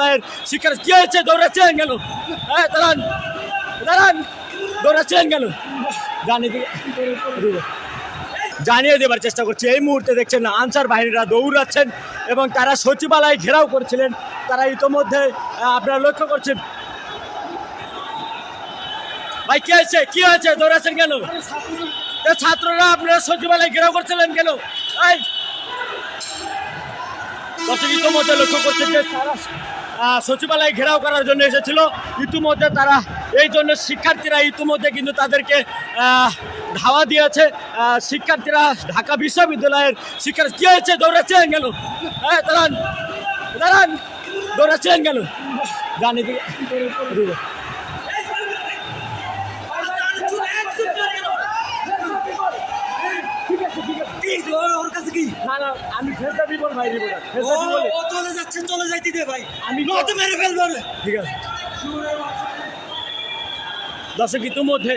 বিশ্ববিদ্যালয়ের শিক্ষার কি হয়েছে? দৌড়াচ্ছেন কেন? হ্যাঁ, দাঁড়ান দাঁড়ান, দৌড়াচ্ছেন কেন? জানিয়ে দেবার চেষ্টা করছি, এই মুহূর্তে দেখছেন আনসার বাহিনীরা দৌড়াচ্ছেন এবং তারা সচিবালয় ঘেরাও করেছিলেন। তারা ইতোমধ্যে আপনারা লক্ষ্য করছেন। ভাই কি হয়েছে? কি হয়েছে? দৌড়াচ্ছেন কেন? ছাত্ররা আপনারা সচিবালয় ঘেরাও করছিলেন কেন? দর্শক ইতিমধ্যে লক্ষ্য করছেন যে তারা সচিবালয় ঘেরাও করার জন্য এসেছিল। ইতিমধ্যে তারা এই জন্য শিক্ষার্থীরা ইতিমধ্যে কিন্তু তাদেরকে ধাওয়া দিয়েছে। শিক্ষার্থীরা ঢাকা বিশ্ববিদ্যালয়ের শিক্ষার্থী কি হয়েছে? দৌড়াচ্ছেন কেন? হ্যাঁ, দাঁড়ান দাঁড়ান, দৌড়াচ্ছেন কেন? জানি আমি ফেরত দিব ভাই, চলে যাচ্ছে, চলে যাইতে দে ভাই, আমি তো মেরে ফেলবো। ঠিক আছে দর্শক ইতিমধ্যে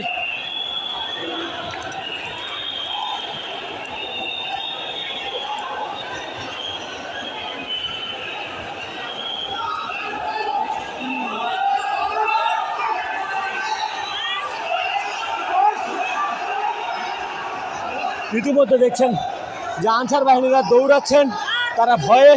দেখছেন যে আনসার বাহিনীরা দৌড়াচ্ছেন, তারা ভয়ে